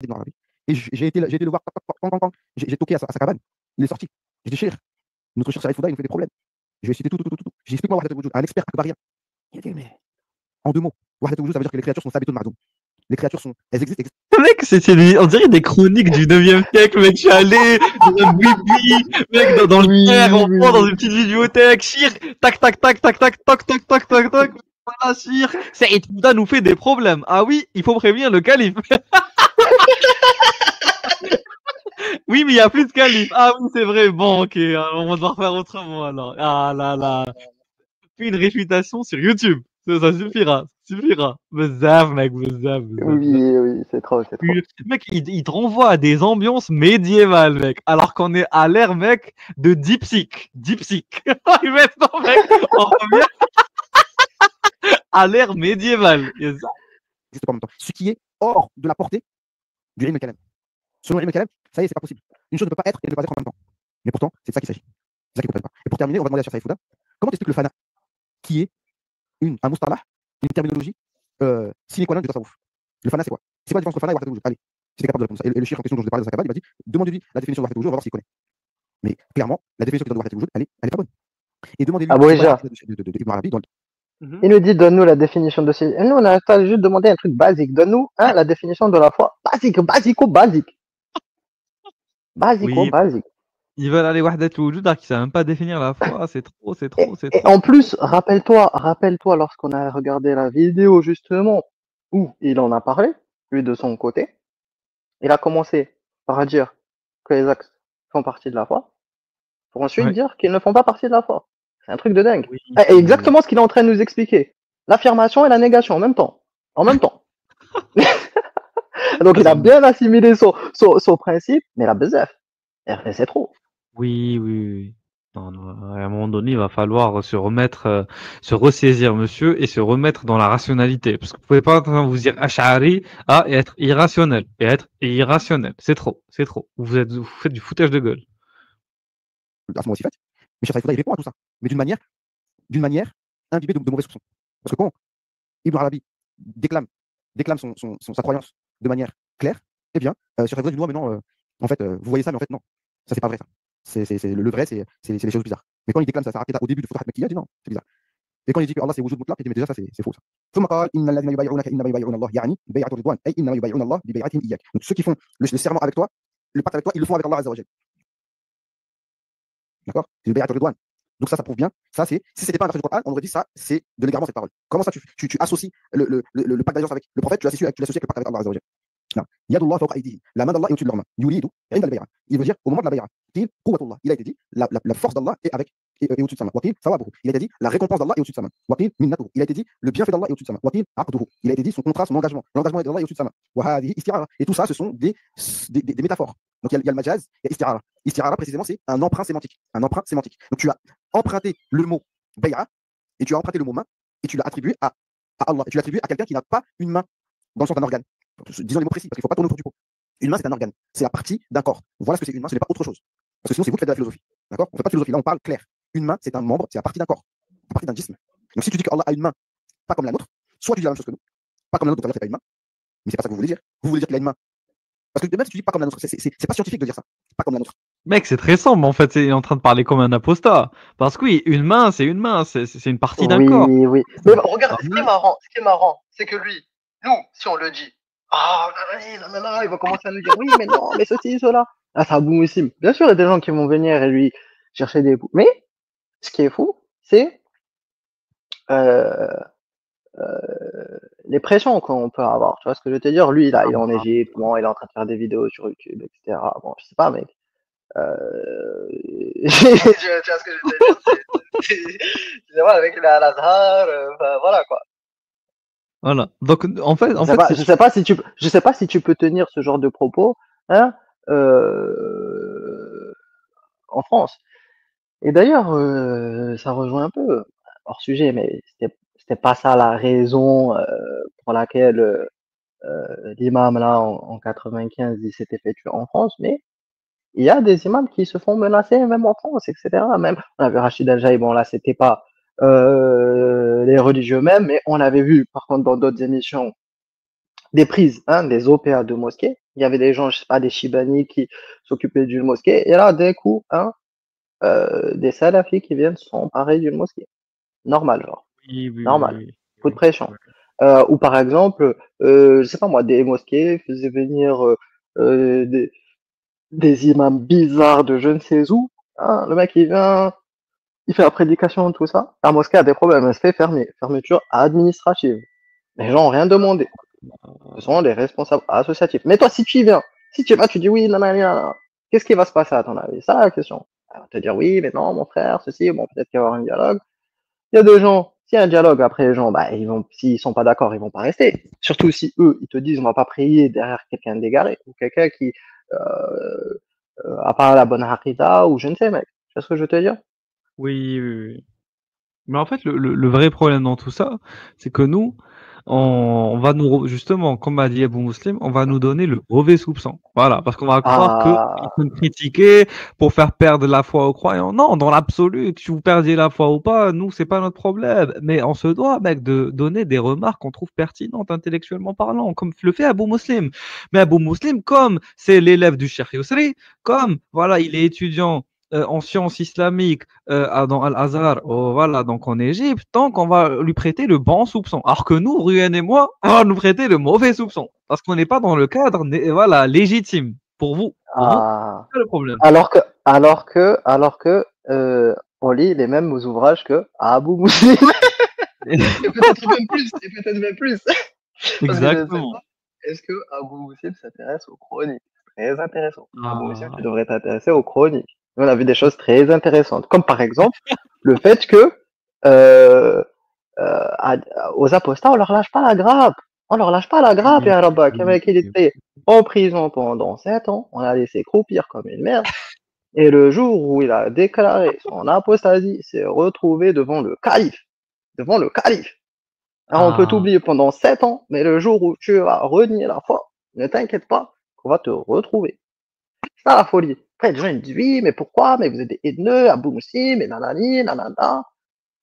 d'Ibn Arabi. Et j'ai été le voir, j'ai toqué à sa cabane. Il est sorti. J'ai dit, Cheikh, notre cher Saïd Fouda, il nous fait des problèmes. Je vais citer tout. J'ai expliqué moi Wahdat al-Wujud, un expert akbarien. Il a dit, mais en 2 mots, Wahdat al-Wujud, ça veut dire que les créatures sont sabitun ma'doum. Les créatures elles existent. Mec, on dirait des chroniques du 9e siècle, mec. Je suis allé dans un boui mec, dans le terre, on prend dans une petite bibliothèque, Chir, tac, tac, tac, tac, tac, toc, toc, toc, toc, toc. Voilà, Chir. Saïd Fouda nous fait des problèmes. Ah oui, il faut prévenir le calife. Oui, mais il y a plus de calife. Ah oui, c'est vrai. Bon, ok, on va devoir faire autrement alors. Ah là là. Puis une réfutation sur YouTube. Ça suffira. Ça suffira. Bezzaf, mec, bezzaf. Oui, c'est trop. Mec, il te renvoie à des ambiances médiévales, mec. Alors qu'on est à l'ère, mec, de Dipsic. Et maintenant, mec, on revient à l'ère médiévale. N'existe pas en même temps. Ce qui est hors de la portée du ilm al-kalam. Selon l'ilm al-kalam, ça y est, c'est pas possible. Une chose ne peut pas être et ne pas être en même temps. Mais pourtant, c'est de ça qu'il s'agit. C'est ça qu'ils ne comprennent pas. Et pour terminer, on va demander à Cheikh Saïd Fouda, comment t'expliques le fana, qui est un mustalah, une terminologie sine qua non du tasawwuf. Le fana, c'est quoi? C'est quoi la différence entre fana et wahdat al-wujud? Allez, si t'es capable de répondre ça. Et le cheikh en question dont je l'ai parlé dans sa cabane, il m'a dit, demandez-lui la définition de wahdat al-wujud, on va voir s'il connaît. Mais clairement, la définition qu'il donne de wahdat al-wujud, elle est pas bonne. Et demandez-lui de Ibn Arabi dans le... Il nous dit, donne-nous la définition de ces... Nous, on a juste demandé un truc basique. Donne-nous la définition de la foi. Basique. Ils veulent aller wahdat al-wujud alors qu'ils savent même pas définir la foi. C'est trop. Et en plus, rappelle-toi lorsqu'on a regardé la vidéo, justement, où il en a parlé, lui de son côté, il a commencé par dire que les actes font partie de la foi, pour ensuite dire qu'ils ne font pas partie de la foi. C'est un truc de dingue. Oui, et exactement ce qu'il est en train de nous expliquer. L'affirmation et la négation en même temps. Donc il a bien assimilé son principe, mais la bezef, c'est trop. Oui. Non, à un moment donné, il va falloir se ressaisir, monsieur, et se remettre dans la rationalité. Parce que vous pouvez pas vous dire Ash'ari et être irrationnel. C'est trop. Vous faites du foutage de gueule. À ce moment aussi fait. Mais Cheikh Saïd Fouda, il répond à tout ça. Mais d'une manière imbibée de mauvais soupçons. Parce que quand Ibn Arabi déclame sa croyance de manière claire, eh bien, Cheikh Saïd Fouda dit non, mais non, en fait, vous voyez ça, mais en fait, non. Ça, c'est pas vrai, ça. Le vrai, c'est les choses bizarres. Mais quand il déclame ça au début de Futuhat Makkiyya, il dit non, c'est bizarre. Et quand il dit que Allah c'est wujud mutlaq, il dit mais déjà ça c'est faux ça. ثم قال إن الذين يبايعونك إنما يبايعون الله يعني بيعة الرضوان أي إنما يبايعون الله ببيعتهم إياك. Donc ceux qui font le serment avec toi, le pacte avec toi, ils le font avec Allah Azza wa Jal. D'accord? C'est le bay'at al-ridwan. Donc ça prouve bien. Ça c'est si c'était pas un verset du Coran, on aurait dit ça c'est de l'égarement cette parole. Comment ça tu associes le pacte d'alliance avec le prophète, tu l'associes avec le pacte avec Allah Azza wa Jal. Yadullah fawqa aydihim. La main d'Allah est au-dessus de leurs mains. Yuridu inda al-bay'a. Il veut dire au moment de la bay'a. Qil quwwatullah. Il a été dit la force d'Allah est au-dessus de sa main. Wa qil thawabuhu. Il a été dit la récompense d'Allah est au-dessus de sa main. Wa qil minnatuhu. Il a été dit le bienfait d'Allah est au-dessus de sa main. Wa qil aqduhu. Il a été dit son contrat, son engagement. L'engagement d'Allah est au-dessus de sa main. Wa hadhihi isti'ara. Et tout ça ce sont des métaphores. Donc il y a le majaz et isti'ara. Isti'ara précisément c'est un emprunt sémantique. Donc tu as emprunté le mot bay'a et tu as emprunté le mot main et tu l'as attribué à Allah. Et tu l'as attribué à quelqu'un qui n'a pas une main dans le sens d'un organe. Disons les mots précis, parce qu'il ne faut pas tourner autour du pot. Une main, c'est un organe. C'est la partie d'un corps. Voilà ce que c'est une main, ce n'est pas autre chose. Parce que sinon, c'est vous qui faites de la philosophie. D'accord? On ne fait pas de philosophie. Là, on parle clair. Une main, c'est un membre, c'est la partie d'un corps. La partie d'un djisme. Donc, si tu dis qu'Allah a une main, pas comme la nôtre, soit tu dis la même chose que nous, pas comme la nôtre, donc Allah, c'est pas une main. Mais c'est pas ça que vous voulez dire. Vous voulez dire qu'il a une main. Parce que même si tu dis pas comme la nôtre, c'est pas scientifique de dire ça. Pas comme la nôtre. Mec, c'est très simple, en fait, c'est en train de parler comme un apostat. Parce que oui, une main, c'est une partie d'un corps. Oui. Mais regarde, ce qui est marrant, c'est que lui, nous, si on le dit, il va commencer à nous dire oui, mais non, mais ceci, cela. Ah, c'est aboumissime. Bien sûr, il y a des gens qui vont venir et lui chercher des bouts. Mais ce qui est fou, c'est les pressions qu'on peut avoir. Tu vois ce que je veux te dire? Lui, là, il est en Égypte, bon, il est en train de faire des vidéos sur YouTube, etc. Bon, je sais pas, mec. Tu vois ce que je veux te dire? C'est voilà, avec l'Azhar, voilà quoi. Voilà. Donc en fait, je sais pas si tu peux tenir ce genre de propos, hein, en France. Et d'ailleurs, ça rejoint un peu hors sujet, mais c'était pas ça la raison pour laquelle l'imam là en 95 il s'était fait tuer en France, mais il y a des imams qui se font menacer même en France, etc. Même on avait Rachid Al-Jaï, bon là c'était pas les religieux même, mais on l'avait vu par contre dans d'autres émissions des prises, hein, des OPA de mosquée. Il y avait des gens, je sais pas, des Chibani qui s'occupaient d'une mosquée. Et là, d'un coup, hein, des salafis qui viennent s'emparer d'une mosquée. Normal, genre. Oui, oui, oui, Normal. oui. Coup de Oui, pression. ouais. Ou par exemple, je sais pas moi, des mosquées faisaient venir des imams bizarres de je ne sais où. Hein, le mec, il vient, il fait la prédication, tout ça. La mosquée a des problèmes, elle se fait fermer. Fermeture administrative. Les gens ont rien demandé. Ce sont les responsables associatifs. Mais toi, si tu y viens, si tu y vas, tu dis oui, nanana, qu'est-ce qui va se passer à ton avis? C'est ça la question. Elle va te dire oui, mais non, mon frère, ceci, bon, peut-être qu'il va y avoir un dialogue. Il y a des gens, s'il y a un dialogue, après les gens, bah, ils vont, s'ils sont pas d'accord, ils vont pas rester. Surtout si eux, ils te disent, on va pas prier derrière quelqu'un d'égaré, ou quelqu'un qui, a pas la bonne harita, ou je ne sais, mec. Tu vois ce que je veux te dire? Oui, oui, oui. Mais en fait, le vrai problème dans tout ça, c'est que nous, on va justement, comme a dit Abou Muslim, on va nous donner le mauvais soupçon. Voilà, parce qu'on va croire que ils Ah, sont critiqués pour faire perdre la foi aux croyants. Non, dans l'absolu, que vous perdiez la foi ou pas, nous, c'est pas notre problème. Mais on se doit, mec, de donner des remarques qu'on trouve pertinentes intellectuellement parlant, comme le fait Abou Muslim. Mais Abou Muslim, comme c'est l'élève du Cheikh Yousri, comme, voilà, il est étudiant en sciences islamiques dans Al-Azhar, oh, voilà, donc en Égypte, donc on va lui prêter le bon soupçon. Alors que nous, Ruyen et moi, on va nous prêter le mauvais soupçon. Parce qu'on n'est pas dans le cadre voilà, légitime. Pour vous. Pour vous, ah. c'est le problème. Alors que, on lit les mêmes ouvrages que Abu Muslim. Et peut-être même plus, et peut-être même plus. Parce que je ne sais Exactement. pas, est-ce que Abu Muslim s'intéresse aux chroniques? Très intéressant. Abu Muslim, tu Ah, devrais t'intéresser aux chroniques. Nous, on a vu des choses très intéressantes, comme par exemple le fait que euh, aux apostats, on leur lâche pas la grappe. On leur lâche pas la grappe, oui, ya Rabbak. Un oui, mec, il oui. était en prison pendant 7 ans, on l'a laissé croupir comme une merde, et le jour où il a déclaré son apostasie, il s'est retrouvé devant le calife. Devant le calife. Alors, on peut Ah, t'oublier pendant 7 ans, mais le jour où tu vas renier la foi, ne t'inquiète pas, qu'on va te retrouver. C'est ça la folie. Après, les gens ils disent oui, mais pourquoi? Mais vous êtes des haineux, Abou Moussi, mais nanani, nanana.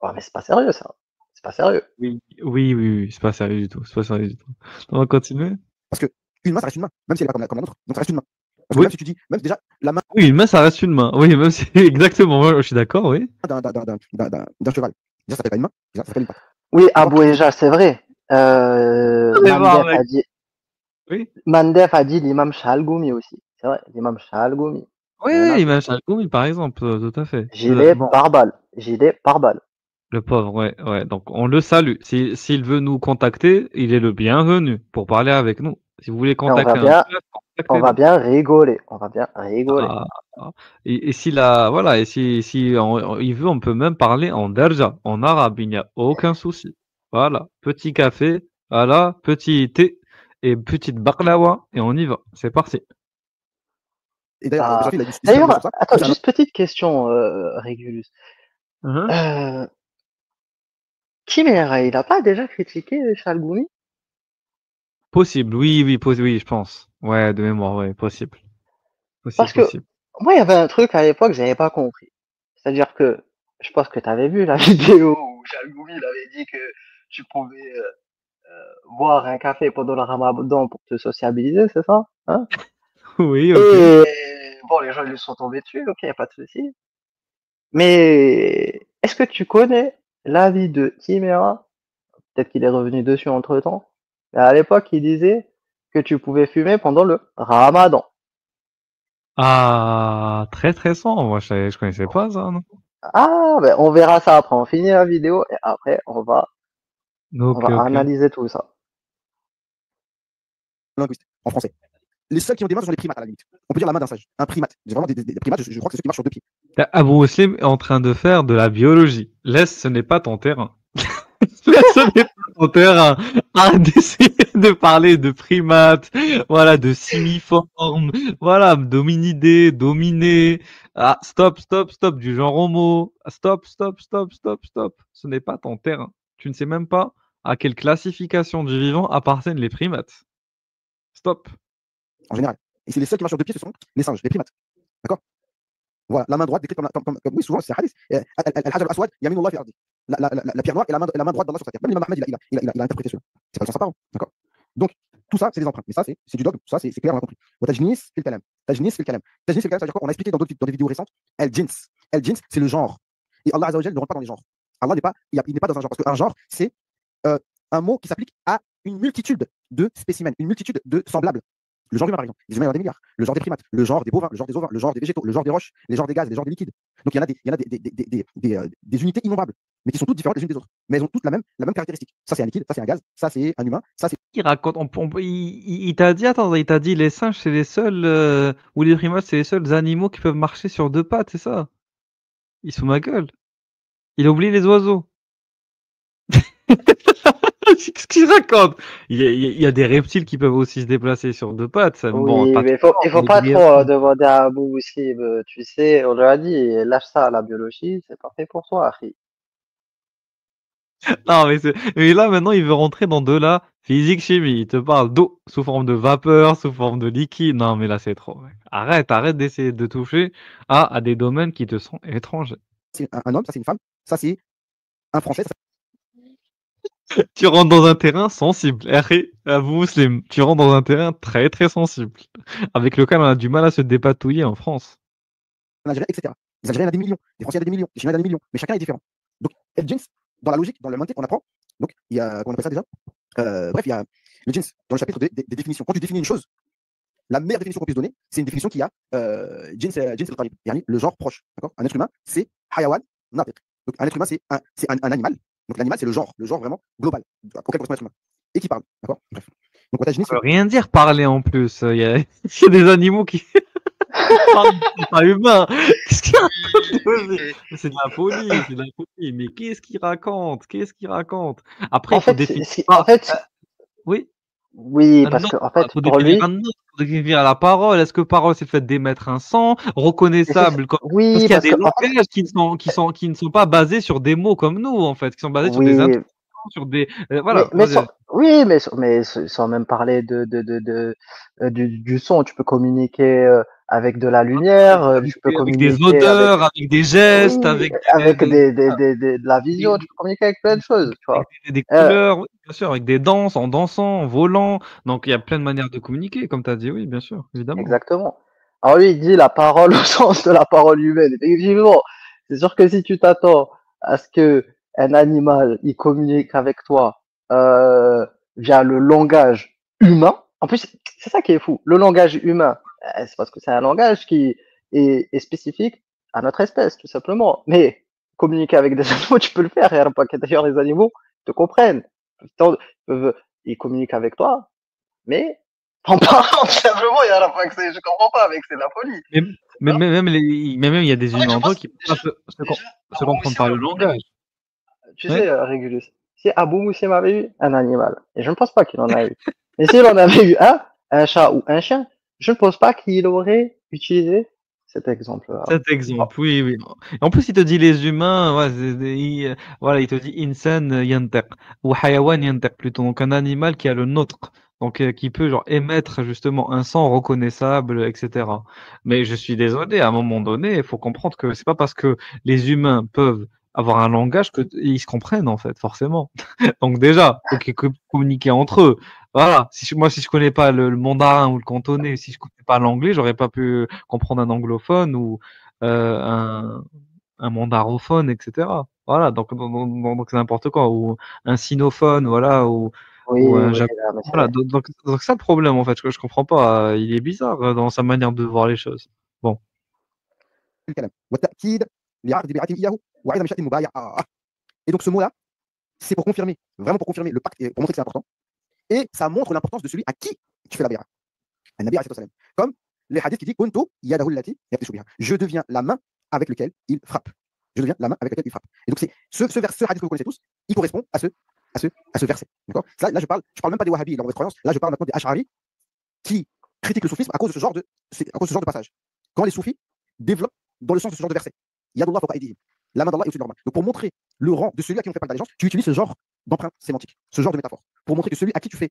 Ouais, mais c'est pas sérieux ça. C'est pas sérieux. oui, oui, oui, oui, c'est pas sérieux du tout. C'est pas sérieux du tout. On va continuer. Parce que une main, ça reste une main, même si elle n'est pas comme la nôtre. Donc ça reste une main. Parce que Oui, même si tu dis, même déjà, la main oui, une main, ça reste une main. Oui, même si exactement. Moi, je suis d'accord, oui. d'un cheval, déjà, ça s'appelle pas une main, déjà, ça s'appelle une patte. Oui, D'accord. Abou Eja, c'est vrai. On est mort, mec. Oui. Mandef a dit l'imam Shalgoumi aussi. C'est vrai, l'imam Shalgoumi. Oui, Il y en a oui, fait. Imam Chalkoumi, par exemple, tout à fait. Gilet Bon, pare-balles. Gilet pare-balles. le pauvre, ouais, ouais. Donc, on le salue. S'il veut nous contacter, il est le bienvenu pour parler avec nous. Si vous voulez Et contacter un chef, on va contactez-le. bien rigoler. On va bien rigoler. Ah, ah. Et s'il a, voilà, et si il veut, on peut même parler en derja, en arabe, il n'y a aucun souci. Voilà, petit café, voilà, petit thé et petite baklawa, et on y va. C'est parti. Et d'ailleurs, Ah. Béchafi, il a dit super bien D'ailleurs, sur ça. attends, C'est un juste petite question, Régulus. Mhm. Euh, Chimère, il a pas déjà critiqué Shalgoumi? Possible, oui, oui, oui, je pense. Ouais, de mémoire, ouais, possible. Possible, Parce que possible. moi, il y avait un truc à l'époque que j'avais pas compris. C'est-à-dire que je pense que tu avais vu la vidéo où Shalgoumi il avait dit que tu pouvais boire un café pendant le ramadan pour te sociabiliser, c'est ça? Hein? Oui, ok. Et bon, les gens ils lui sont tombés dessus, ok, y a pas de souci. Mais est-ce que tu connais l'avis de Chimera? Peut-être qu'il est revenu dessus entre-temps. Mais à l'époque, il disait que tu pouvais fumer pendant le ramadan. Ah, très très sombre. Moi, je connaissais pas ça, non? Ah, ben on verra ça après. On finit la vidéo et après on Ok, va ok. analyser tout ça. linguiste en français. Les seuls qui ont des mains, ce sont les primates à la limite. On peut dire la main d'un sage. Un primate. J'ai vraiment des primates, je crois que c'est ceux qui marchent sur deux pieds. Abu Muslim est en train de faire de la biologie. Laisse, ce n'est pas ton terrain. Laisse, ce n'est pas ton terrain. Arrête d'essayer de parler de primates, voilà, de simiformes, voilà, dominidés, dominés. Ah, stop, stop, stop, du genre homo. Stop, stop, stop, stop, stop. Ce n'est pas ton terrain. Tu ne sais même pas à quelle classification du vivant appartiennent les primates. Stop. En général. Et c'est les seuls qui marchent sur deux pieds, ce sont les singes, les primates. D'accord. Voilà, la main droite décrite oui, souvent, c'est hadith. Al-Hajar al-Aswad, Yaminullah fi ardi. La pierre noire et la main droite d'Allah sur sa terre. Même l'imam Ahmed, il a interprété cela. C'est pas le sens apparent. D'accord. Donc, tout ça, c'est des empreintes. Mais ça, c'est du dogme. Ça, c'est clair, on a compris. Tajnis fil kalam. Tajnis fil kalam. Tajnis fil kalam, ça veut dire quoi? On a expliqué dans des vidéos récentes. El-jins. El-jins, c'est le genre. Et Allah Azza wa Jal ne rentre pas dans les genres. Allah n'est pas, il n'est pas dans un genre. Parce qu'un genre, c'est un mot qui s'applique à une multitude de spécimens, une multitude de semblables. Le genre humain, par exemple. Les humains, il y en a des milliards. Le genre des primates, le genre des bovins, le genre des ovins, le genre des végétaux, le genre des roches, les genres des gaz, les genres des liquides. Donc il y en a des unités innombrables, mais qui sont toutes différentes les unes des autres. Mais elles ont toutes la même caractéristique. Ça, c'est un liquide, ça, c'est un gaz, ça, c'est un humain, ça, c'est. Il raconte, il t'a dit, attends, il t'a dit les singes, c'est les seuls, ou les primates, c'est les seuls animaux qui peuvent marcher sur deux pattes, c'est ça? Il se fout ma gueule. Il a oublié les oiseaux. Qu'est-ce qu'il raconte? Il y a des reptiles qui peuvent aussi se déplacer sur deux pattes. Ça, bon, Oui, pas mais tout il le faut temps, pas mais trop demander à Abou Muslim. Tu sais, on leur a dit, lâche ça à la biologie, c'est pas fait pour toi, Akhi. non, mais là, maintenant, il veut rentrer dans de la physique chimie. Il te parle d'eau sous forme de vapeur, sous forme de liquide. Non, mais là, c'est trop, mec. Arrête d'essayer de toucher à des domaines qui te sont étrangers. C'est un homme, ça, c'est une femme, ça, c'est un Français, ça, Tu rentres dans un terrain sensible. À vous, Muslim, tu rentres dans un terrain très, très sensible. Avec lequel on a du mal à se dépatouiller en France. c'est un Algérien, etc. Les Algériens, il y en a des millions, les Français, il y en a des millions, les Chinois, il y en a des millions, mais chacun est différent. Donc, El-Jins, dans la logique, dans le mantiq, on apprend. Donc, il y a, comment on appelle ça déjà bref, il y a le Jins, dans le chapitre des définitions. Quand tu définis une chose, la meilleure définition qu'on puisse donner, c'est une définition qui a Jins al-Qarib, le genre proche. Un être humain, c'est Hayawan Natiq. Donc, un être humain, c'est un animal. Donc, l'animal, c'est le genre vraiment global, auquel correspond l'être humain. Et qui parle. D'accord. Bref. Donc, Ça veut rien dire parler en plus. Il y a des animaux qui parlent, c'est pas humain. Qu'est-ce qu'il raconte? C'est de la folie, c'est de la folie. Mais qu'est-ce qu'il raconte? Qu'est-ce qu'il raconte? Après, En il faut fait, définir. Oui, oui, un parce autre. que en fait, Faut pour définir lui, un autre. Faut définir la parole. Est-ce que parole, c'est le fait d'émettre un son reconnaissable parce oui, qu'il y a parce des que en fait, langages qui ne sont pas basés sur des mots comme nous, en fait, qui sont basés sur des oui, intonations, sur des. Voilà. Vas-y. oui, sans même parler du son, tu peux communiquer avec de la lumière, tu peux Avec des communiquer avec, odeurs, avec des gestes, oui, avec avec de la vision, tu peux communiquer avec plein de choses, tu vois. des Euh, couleurs, oui, bien sûr, avec des danses, en dansant, en volant. Donc il y a plein de manières de communiquer, comme tu as dit, oui, bien sûr, évidemment. Exactement. Alors lui, il dit la parole au sens de la parole humaine. Effectivement, c'est sûr que si tu t'attends à ce que un animal il communique avec toi via le langage humain, en plus c'est ça qui est fou. Le langage humain, c'est parce que c'est un langage qui est spécifique à notre espèce, tout simplement. Mais communiquer avec des animaux, tu peux le faire. Et pas que d'ailleurs les animaux te comprennent. Ils communiquent avec toi, mais en parlant, tout simplement, il y a la fac, je comprends pas, mec, c'est de la folie. Mais, Hein. même il y a des En fait, humains je entre eux pense, qui ne peuvent pas se Abou comprendre Moussim, par le langage. tu Ouais. sais, Régulus, si Abou Moussim avait eu un animal, et je ne pense pas qu'il en a eu, mais s'il en avait eu un chat ou un chien, je ne pense pas qu'il aurait utilisé cet exemple-là. Cet exemple, oui, oui. Et en plus, il te dit les humains, ouais, voilà, il te dit insan yantiq ou hayawan yantiq plutôt, donc un animal qui a le nôtre, donc qui peut genre émettre justement un son reconnaissable, etc. Mais je suis désolé, à un moment donné, il faut comprendre que c'est pas parce que les humains peuvent avoir un langage que ils se comprennent en fait, forcément. Donc déjà, faut qu'ils communiquent entre eux. Voilà. Si je connais pas le mandarin ou le cantonais, si je connais pas l'anglais, j'aurais pas pu comprendre un anglophone ou euh, un, un mandarophone, etc. Voilà. Donc c'est n'importe quoi. Ou un sinophone, voilà. Ou Oui, un oui, japonais. là, mais Voilà. Donc ça le problème en fait. Je comprends pas. Il est bizarre dans sa manière de voir les choses. Bon. Et donc ce mot-là, c'est pour confirmer, vraiment pour confirmer le pacte et pour montrer que c'est important. Et ça montre l'importance de celui à qui tu fais la bi'a. Comme les hadiths qui dit je deviens la main avec laquelle il frappe. Je deviens la main avec laquelle il frappe. Et donc c'est ce hadith que vous connaissez tous, il correspond à ce verset. D'accord. Là, je parle même pas des Wahhabis, leur croyance. Là, je parle maintenant des Ash'ari qui critiquent le soufisme à cause de ce genre de passage. Quand les soufis développent dans le sens de ce genre de verset, Yadullah fawqa aydihim, la main d'Allah est au-dessus de leur main. Donc pour montrer le rang de celui à qui on fait pas d'allégeance, tu utilises ce genre d'empreinte sémantique, ce genre de métaphore, pour montrer que celui à qui on fait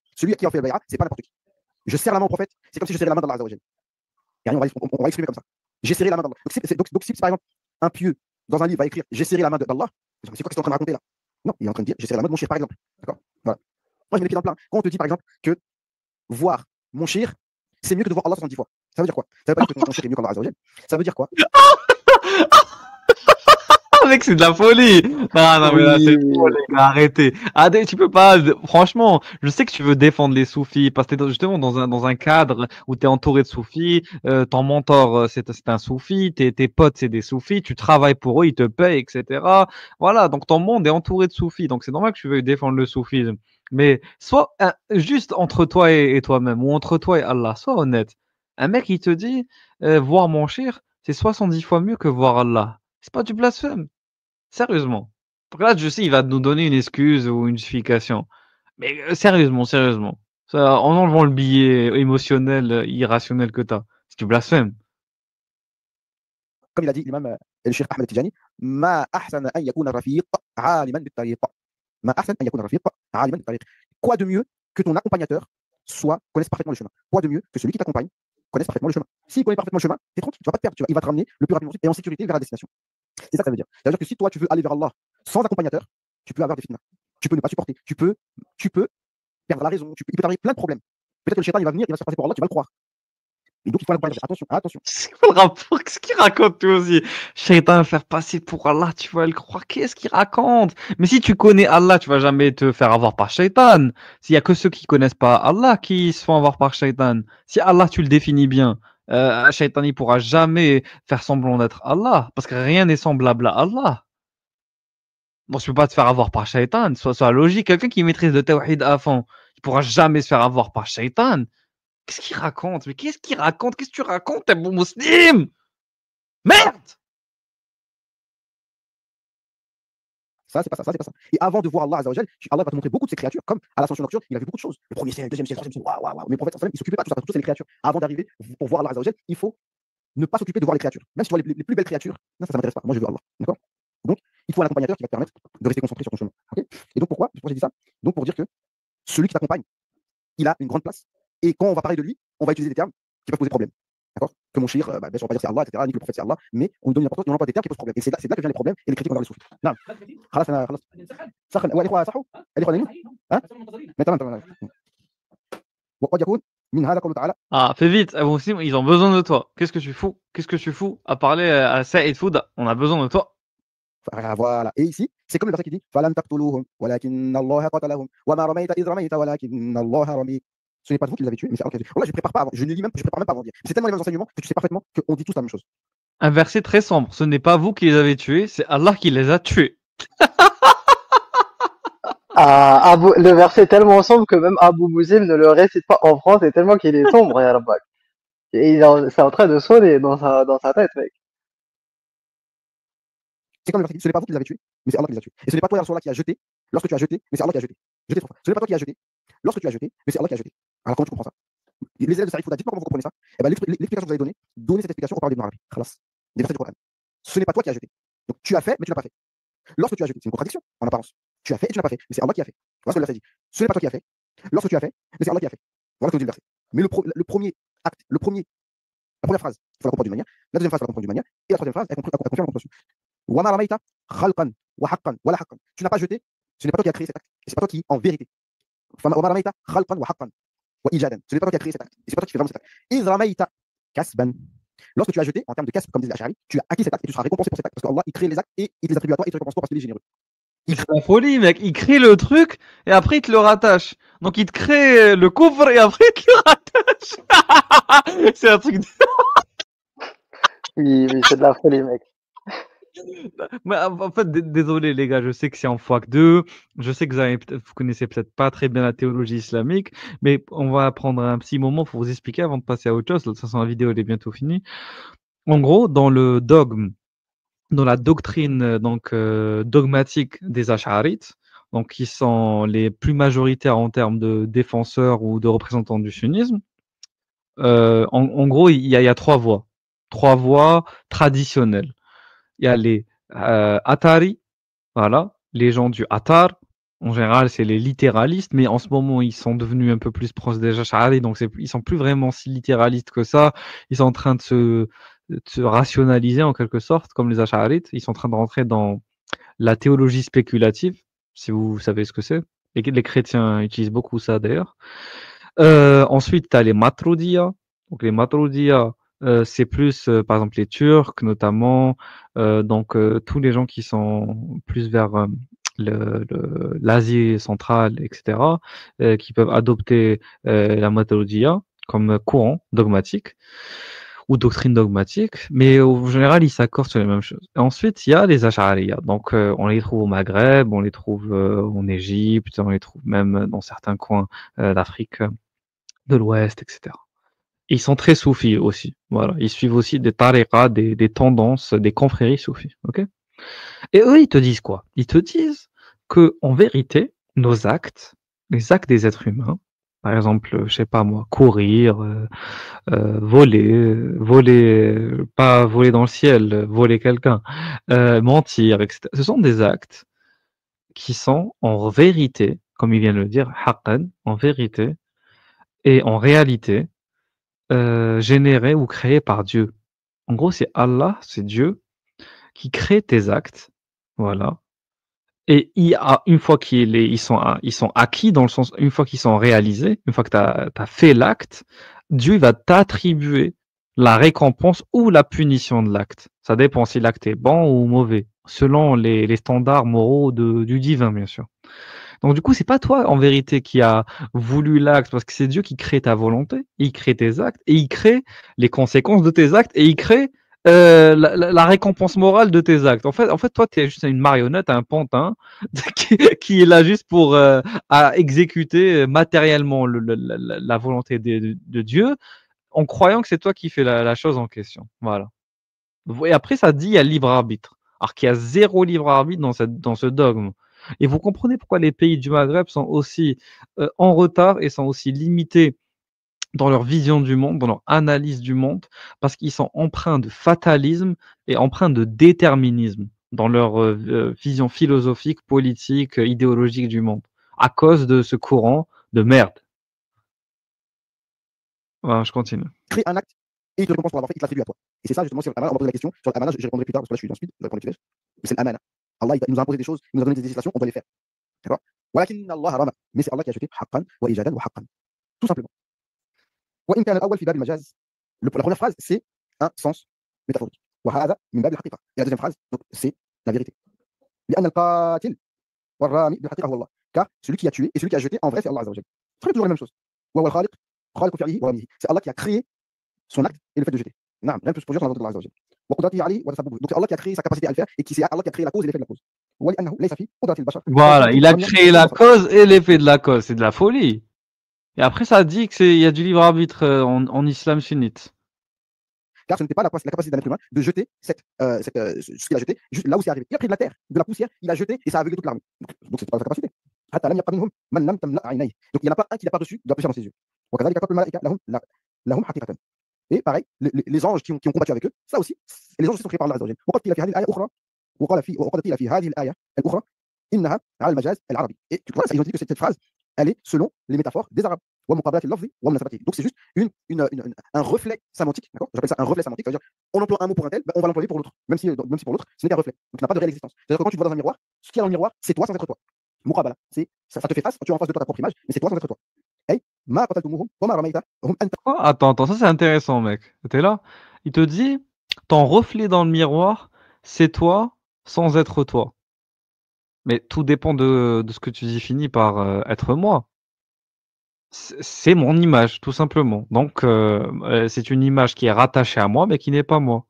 la bay'a, c'est pas n'importe qui. Je serre la main au prophète, c'est comme si je serrais la main d'Allah Azza wa Jal. Et on va exprimer comme ça. J'ai serré la main d'Allah. Donc si par exemple un pieux dans un livre va écrire j'ai serré la main d'Allah, c'est quoi que tu es en train de raconter là? Non, il est en train de dire j'ai serré la main de mon chef par exemple. D'accord. Voilà. Moi je mets les pieds dans le plat. Quand on te dit par exemple que voir mon shir, c'est mieux que de voir Allah 70 fois. Ça veut dire quoi? Ça veut pas dire que ton shir est mieux qu'Allah Azza wa Jal. Ça veut dire quoi? Mec, c'est de la folie. Non, mais là, c'est trop, Oui. les gars, arrêtez. Ah, tu peux pas, franchement, je sais que tu veux défendre les soufis, parce que t'es justement dans un cadre où t'es entouré de soufis, ton mentor, c'est un soufi, tes potes, c'est des soufis, tu travailles pour eux, ils te payent, etc. Voilà, donc ton monde est entouré de soufis, donc c'est normal que tu veuilles défendre le soufisme. Mais soit, juste entre toi et toi-même, ou entre toi et Allah, sois honnête. Un mec, il te dit, voir mon shir, c'est 70 fois mieux que voir Allah. C'est pas du blasphème. Sérieusement. Donc là, je sais, il va nous donner une excuse ou une justification. Mais sérieusement, sérieusement. Ça, en enlevant le billet émotionnel, irrationnel que t'as. C'est du blasphème. Comme il a dit l'imam el-Cheikh Ahmed Tijani, Ma ahsana an yakuna rafiq aliman bit-tariq. Ma ahsana an yakuna rafiq aliman bit-tariq. Quoi de mieux que ton accompagnateur connaisse parfaitement le chemin? Quoi de mieux que celui qui t'accompagne connaisse parfaitement le chemin? S'il connaît parfaitement le chemin, t'es tranquille, tu vas pas te perdre, il va te ramener le plus rapidement possible et en sécurité vers la destination. C'est ça que ça veut dire. C'est-à-dire que si toi tu veux aller vers Allah sans accompagnateur, tu peux avoir des fitnas. Tu peux ne pas supporter. Tu peux perdre la raison. Il peut t'arriver plein de problèmes. Peut-être que le shaitan il va venir, il va se faire passer pour Allah, tu vas le croire. Et donc il faut l'accompagnateur. Attention, attention. C'est quoi le rapport? Qu'est-ce qu'il raconte, toi aussi? Shaitan faire passer pour Allah, tu vas le croire. Qu'est-ce qu'il raconte? Mais si tu connais Allah, tu vas jamais te faire avoir par Shaitan. S'il y a que ceux qui connaissent pas Allah qui se font avoir par Shaitan. Si Allah, tu le définis bien, un Shaitan, il pourra jamais faire semblant d'être Allah. Parce que rien n'est semblable à Allah. Bon, tu peux pas te faire avoir par Shaitan, soit logique. Quelqu'un qui maîtrise le tawhid à fond, il pourra jamais se faire avoir par Shaitan. Qu'est-ce qu'il raconte? Mais qu'est-ce qu'il raconte? Qu'est-ce que tu racontes, t'es bon musulman? Merde! Ça, c'est pas ça, ça, c'est pas ça. Et avant de voir Allah Azza wa Jal, Allah va te montrer beaucoup de ses créatures, comme à l'ascension nocturne, il a vu beaucoup de choses. Le premier ciel, le deuxième ciel, le troisième ciel, waouh, waouh, waouh. Mais le prophète, il s'occupait pas de tout ça, parce que tout, c'est les créatures. Avant d'arriver, pour voir Allah Azza wa Jal, il faut ne pas s'occuper de voir les créatures. Même si tu vois les plus belles créatures, non, ça m'intéresse pas. Moi, je veux Allah. D'accord? Donc, il faut un accompagnateur qui va te permettre de rester concentré sur ton chemin. Okay, et donc, pourquoi j'ai dit ça? Donc, pour dire que celui qui t'accompagne, il a une grande place. Et quand on va parler de lui, on va utiliser des termes qui peuvent poser problème. D'accord? Que mon shir, bien sûr, on va dire c'est Allah, etc., ni que le prophète c'est Allah, mais on lui donne une importance, on emploie des termes qui posent problème. Et c'est là que viennent les problèmes et les critiques envers les soufis. Non. خلاص انا خلاص سخن والاخوه صحوا الاخوه نايمين ها تمام وقد يكون من هذا قوله تعالى Ah, fais vite, Abou Muslim, ils ont besoin de toi. Qu'est-ce que tu fous? Qu'est-ce que tu fous à parler à Saïd Fouda? On a besoin de toi. voilà. Et ici, c'est comme le verset qui dit فَلَمْ تَقْتُلُوهُمْ وَلَكِنَّ اللَّهَ قَتَلَهُم وَمَا رَمَيْتَ إِذْ رَمَيْتَ وَلَكِنَّ اللَّهَ رَمَيَ. Ce n'est pas vous qui les avez tués, mais c'est Allah qui les a tués. Voilà, je prépare pas avant. Je ne lis même, je prépare même pas avant de dire. C'est tellement les mêmes enseignements que tu sais parfaitement qu'on dit tous la même chose. Un verset très sombre. Ce n'est pas vous qui les avez tués, c'est Allah qui les a tués. Ah, le verset est tellement sombre que même Abu Muslim ne le récite pas en France, et tellement qu'il est sombre, ya Rabbak. Et c'est en train de sonner dans sa tête, mec. C'est comme le verset qui dit, ce n'est pas vous qui les avez tués, mais c'est Allah qui les a tués. Et ce n'est pas toi, Rasulallah, qui a jeté, lorsque tu as jeté, mais c'est Allah qui a jeté. Jeté trop fort. Ce n'est pas toi qui as jeté, lorsque tu as jeté, mais c'est Allah qui a jeté. Alors comment tu comprends ça? Les élèves de Sarif Fouda, dites-moi comment vous comprenez ça. Eh ben, l'explication que vous avez donnée, donnez cette explication au parole d'Ibn Arabi. Khalas. Des versets du Coran. Ce n'est pas toi qui as jeté. Donc tu as fait, mais tu n'as pas fait. Lorsque tu as jeté, c'est une contradiction en apparence. Tu as fait et tu n'as pas fait, mais c'est Allah qui a fait. Voilà ce que le verset dit. Ce n'est pas toi qui as fait. Lorsque tu as fait, mais c'est Allah qui a fait. Voilà ce que dit le verset. Mais le premier acte, la première phrase, il faut la comprendre d'une manière. La deuxième phrase, il faut la comprendre d'une manière. Et la troisième phrase, elle confirme la compréhension. Wama ramaita khalqan wa haqqan wala haqqan. Tu n'as pas jeté, ce n'est pas toi qui as créé cet acte. Et c'est pas toi qui, en vérité. Wama ramaita khalqan wa haqqan wa ijadan. Ce n'est pas toi qui as créé cet acte. Et c'est pas toi qui fais vraiment cet acte. Iz ramaita kasban. Lorsque tu as jeté, en termes de kasb, comme disent les Ash'ari, tu as acquis cet acte et tu seras récompensé pour cet acte. Parce qu'Allah, il crée les actes et il les attribue à toi et il te récompense toi parce qu'il est généreux. C'est la folie, mec. Il crée le truc et après il te le rattache. Donc il te crée le couvre et après il te le rattache. C'est un truc de... Oui, c'est de la folie, mec. Mais en fait, désolé les gars, je sais que c'est en fac 2, je sais que vous connaissez peut-être pas très bien la théologie islamique, mais on va prendre un petit moment pour vous expliquer avant de passer à autre chose. De toute façon, la vidéo elle est bientôt finie. En gros, dans le dogme, dans la doctrine dogmatique des Ash'arites, donc qui sont les plus majoritaires en termes de défenseurs ou de représentants du sunnisme, en gros, il y a trois voies traditionnelles. Il y a les Atari, voilà, les gens du Attar. En général, c'est les littéralistes, mais en ce moment, ils sont devenus un peu plus proches des Ash'ari, donc ils sont plus vraiment si littéralistes que ça. Ils sont en train de se rationaliser en quelque sorte, comme les Ash'arites. Ils sont en train de rentrer dans la théologie spéculative, si vous savez ce que c'est. Les chrétiens utilisent beaucoup ça d'ailleurs. Ensuite, tu as les Matroudia. Donc, les Matroudia, c'est plus, par exemple, les Turcs, notamment. Tous les gens qui sont plus vers l'Asie centrale, etc., qui peuvent adopter la Matroudia comme courant dogmatique ou doctrine dogmatique, mais au général, ils s'accordent sur les mêmes choses. Et ensuite, il y a les Ash'ariyya. Donc, on les trouve au Maghreb, on les trouve en Égypte, on les trouve même dans certains coins d'Afrique de l'Ouest, etc. Ils sont très soufis aussi. Voilà. Ils suivent aussi des tariqas, des tendances, des confréries soufis. Ok. Et eux, ils te disent quoi? Ils te disent que, en vérité, nos actes, les actes des êtres humains, par exemple, je sais pas moi, courir, voler, pas voler dans le ciel, voler quelqu'un, mentir, etc. Ce sont des actes qui sont en vérité, comme il vient de le dire, haqqan, en vérité et en réalité, générés ou créés par Dieu. En gros, c'est Allah, c'est Dieu qui crée tes actes, voilà. Et une fois ils sont acquis dans le sens, une fois qu'ils sont réalisés, une fois que tu as fait l'acte, Dieu va t'attribuer la récompense ou la punition de l'acte. Ça dépend si l'acte est bon ou mauvais, selon les standards moraux du divin, bien sûr. Donc du coup, c'est pas toi en vérité qui a voulu l'acte, parce que c'est Dieu qui crée ta volonté, il crée tes actes, et il crée les conséquences de tes actes, et il crée la récompense morale de tes actes. En fait, toi, tu es juste une marionnette, un pantin, qui est là juste pour à exécuter matériellement la volonté de Dieu, en croyant que c'est toi qui fais la chose en question. Voilà. Et après, ça dit il y a libre arbitre. Alors qu'il y a zéro libre arbitre dans ce dogme. Et vous comprenez pourquoi les pays du Maghreb sont aussi en retard et sont aussi limités dans leur vision du monde, dans leur analyse du monde, parce qu'ils sont empreints de fatalisme et empreints de déterminisme dans leur vision philosophique, politique, idéologique du monde, à cause de ce courant de merde. Voilà, je continue. Crée un acte et il te récompense pour l'avoir fait, il te l'attribue à toi. Et c'est ça, justement, sur l'amana, on va poser la question. Sur l'amana, je répondrai plus tard, parce que là, je suis dans speed, je vais répondre plus. Mais c'est l'amana. Allah, il nous a imposé des choses, il nous a donné des législations, on doit les faire. D'accord? ولكن الله رمى. Mais c'est Allah qui a jeté حقا وإيجادا وحقا. Tout simplement. وإن كان الأول في باب المجاز. La première phrase, c'est un sens métaphorique. وهذا من باب الحقيقة. Et la deuxième phrase, donc, c'est la vérité. لأن القاتل والرامي بالحقيقة هو الله. Car celui qui a tué et celui qui a jeté, en vrai, c'est Allah Azza wa Jalla. C'est toujours la même chose. وهو الخالق خالق فعله ورميه. C'est Allah qui a créé son acte et le fait de jeter. Non, rien plus pour dire qu'on a Allah Azza wa Jalla. وقدرته عليه وتسببه. Donc c'est Allah qui a créé sa capacité à le faire et c'est Allah qui a créé la cause et l'effet de la cause. ولأنه ليس في قدرة البشر. Voilà, il a créé la cause et l'effet de la cause. C'est de la folie. Et après, ça dit qu'il y a du libre arbitre en islam sunnite. Car ce n'était pas la capacité d'un être humain de jeter ce qu'il a jeté juste là où c'est arrivé. Il a pris de la terre, de la poussière, il a jeté et ça a aveuglé toute l'armée. Donc c'était pas sa capacité. Donc il n'y en a pas un qui n'a pas reçu de la poussière dans ses yeux. Et pareil, les anges qui ont combattu avec eux, ça aussi, les anges sont créés par Allah. Et tu vois, ils ont dit que cette phrase, elle est selon les métaphores des Arabes. Donc c'est juste un reflet sémantique, d'accord? J'appelle ça un reflet sémantique, c'est-à-dire on emploie un mot pour un tel, ben on va l'employer pour l'autre, même si pour l'autre, ce n'est qu'un reflet. Donc ça n'a pas de réelle existence. C'est-à-dire que quand tu te vois dans un miroir, ce qu'il y a dans le miroir, c'est toi sans être toi. Muqabala, ça te fait face, tu es en face de toi ta propre image, mais c'est toi sans être toi. Attends, ça c'est intéressant, mec. T'es là? Il te dit, ton reflet dans le miroir, c'est toi sans être toi. Mais tout dépend de ce que tu définis par être moi. C'est mon image, tout simplement. Donc, c'est une image qui est rattachée à moi, mais qui n'est pas moi.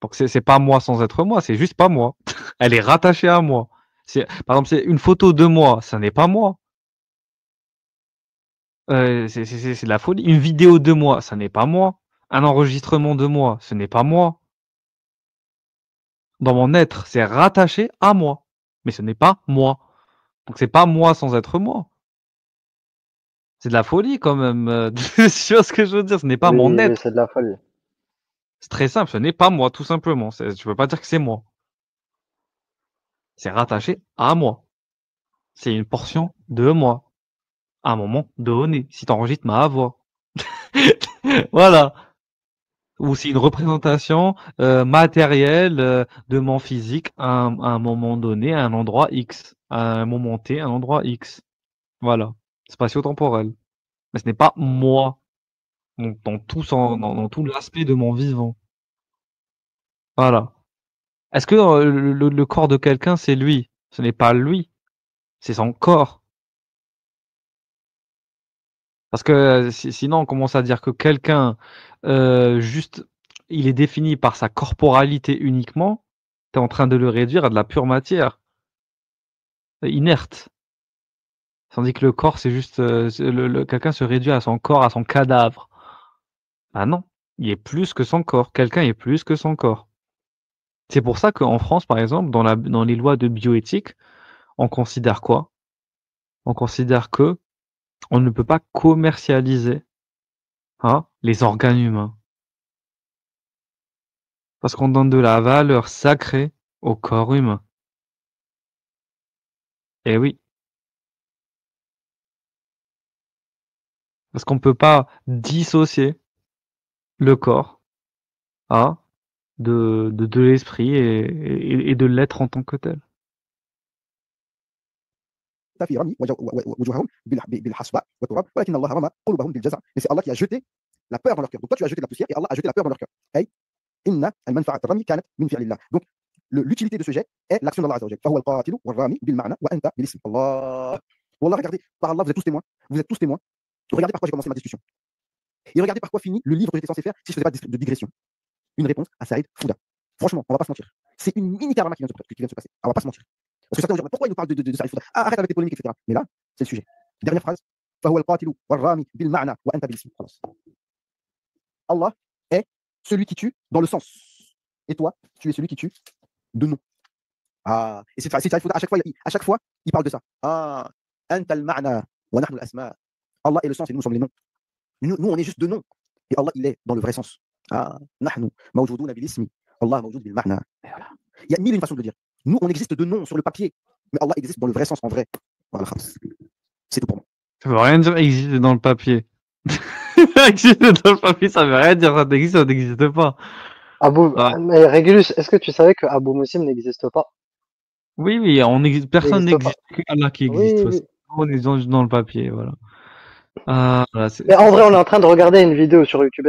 Donc, c'est pas moi sans être moi, c'est juste pas moi. Elle est rattachée à moi. Par exemple, c'est une photo de moi, ça n'est pas moi. C'est de la folie. Une vidéo de moi, ça n'est pas moi. Un enregistrement de moi, ce n'est pas moi. Dans mon être, c'est rattaché à moi, mais ce n'est pas moi. Donc, c'est pas moi sans être moi. C'est de la folie quand même. Tu vois ce que je veux dire? Ce n'est pas mon Oui, être. c'est de la folie. C'est très simple, ce n'est pas moi, tout simplement. Tu peux pas dire que c'est moi. C'est rattaché à moi. C'est une portion de moi, à un moment donné, si tu enregistres ma voix. Voilà. Ou c'est une représentation matérielle de mon physique à un moment donné, à un endroit X. À un moment T, à un endroit X. Voilà. Spatio-temporel. Mais ce n'est pas moi, dans tout l'aspect de mon vivant. Voilà. Est-ce que le corps de quelqu'un, c'est lui? Ce n'est pas lui, c'est son corps. Parce que sinon, on commence à dire que quelqu'un, juste, il est défini par sa corporalité uniquement, tu es en train de le réduire à de la pure matière, inerte. Tandis que le corps, c'est juste, quelqu'un se réduit à son corps, à son cadavre. Ah non, il est plus que son corps. Quelqu'un est plus que son corps. C'est pour ça qu'en France, par exemple, dans les lois de bioéthique, on considère quoi? On considère que on ne peut pas commercialiser, hein, les organes humains. Parce qu'on donne de la valeur sacrée au corps humain. Eh oui. Parce qu'on ne peut pas dissocier le corps, hein, de l'esprit et de l'être en tant que tel. في رمي وجوههم بالحصباء والتراب ولكن الله رمى قلوبهم بالجزع. Mais c'est Allah qui a jeté la peur dans leur cœur. Donc toi tu as jeté la poussière et Allah a jeté la peur dans leur cœur. أي إن المنفعة الرمي كانت من فعل الله. Donc l'utilité de ce jet est l'action d'Allah Azza wa Jal. فهو القاتل والرامي بالمعنى وأنت بالاسم. Allah. Wallah, regardez, par Allah, vous êtes tous témoins. Vous êtes tous témoins. Regardez par quoi j'ai commencé ma discussion. Et regardez par quoi finit le livre que j'étais censé faire si je ne faisais pas de digression. Une réponse à Saïd Fouda. Franchement, on va pas se mentir. C'est une mini karma qui vient de se passer. On va pas se mentir. Parce que certains vont dire, pourquoi il nous parle de Saïd Fouda? Arrête avec tes polémiques, etc. Mais là, c'est le sujet. Dernière phrase. فهو القاتل والرامي بالمعنى وأنت بالاسم. Allah est celui qui tue dans le sens. Et toi, tu es celui qui tue de nom. Ah, et c'est Saïd Fouda, à chaque fois, il parle de ça. Ah, أنت المعنى ونحن الأسماء. Allah est le sens et nous sommes les noms. Nous, on est juste deux noms. Et Allah, il est dans le vrai sens. Ah, نحن موجودون بالاسم. Allah موجود بالمعنى. Voilà. Il y a mille et une façons de le dire. Nous, on existe de nom sur le papier, mais Allah existe dans le vrai sens, en vrai. Voilà, c'est tout pour moi. Ça veut rien dire exister dans le papier. Exister dans le papier, ça veut rien dire. Ça n'existe pas. Mais Régulus, est-ce que tu savais que Abou Muslim n'existe pas? Oui, personne n'existe que Allah qui existe. Oui. On est dans le papier, voilà. Mais en vrai, on est en train de regarder une vidéo sur YouTube.